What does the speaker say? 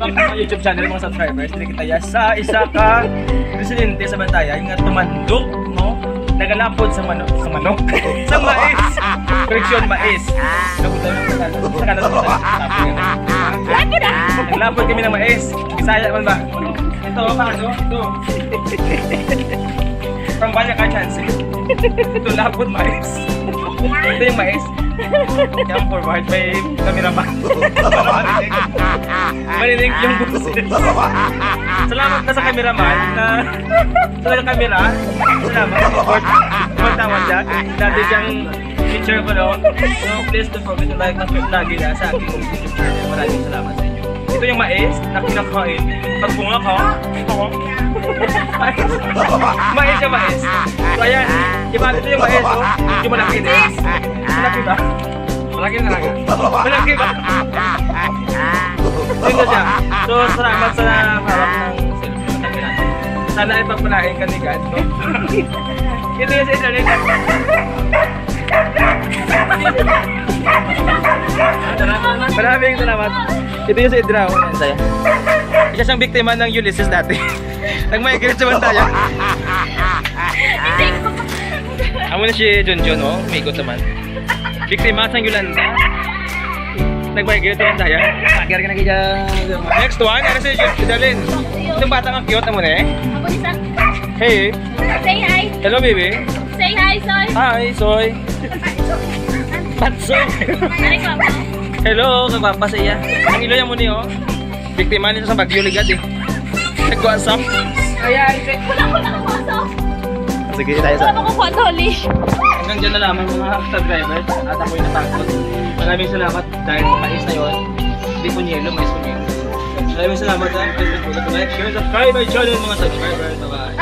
Ang YouTube channel mga subscribers, dili kita ya sa isa ka presidente sa Bantayan nga tumandok, no? Nagalapod sa manok, sa mais. Koreksyon, mais. Nagalapod kami ng mais. Bisaya man ba? Ito, paano? Ito. From Banya ka chance. Ito, lapod mais. Ito yung mais. Yung forward, may cameraman. Marinig yung buses. Salamat na sa cameraman na sa camera. Salamat. Support naman dyan. Dati dyan picture ko no. So please don't forget to like na lagi na sa aking YouTube channel. Maraming salamat sa inyo. Ito yung mais na kinakain. Pag bunga ka, ito ko. Mais yung mais. So ayan, iba dito yung mais. Medyo malaki din. Malaki ba? Malaki na lang. Malaki ba? Ito siya. So salamat sa hawak ng cellphone. Sana ay pagpalain ka ni God, no? Ito yung sa internet. Maraming salamat. Ito yung sa Idraw. Isa siyang biktima ng Ulysses dati. Nag-migrate sa Bantayan. Amo na si Junjun, oh. Umigot naman. Biktima sa Yolanda. Nag-migrate sa Bantayan. Agar ka na kaya. Next one, ano si Jalen? Itong batang ang cute, amo na eh. Hey. Say hi. Hello, baby. Say hi, Soy. Hi, Soy. Patso. Hello, kagwapa sa iya. Ang ilo yan mo niyo. Biktima nito sa Bagyo Ligad eh. Nag-WhatsApp. Ayan. Wala ko nakapasok. Sige, tayo sa. Wala ko kuha toli. Hanggang dyan na lamang mga subscribers. At ako'y natakot. Maraming salamat dahil sa mais na yun. Hindi po niyelo, mais po niyelo. Maraming salamat ha. Please like, share, subscribe my channel mga subscribers. Bye-bye.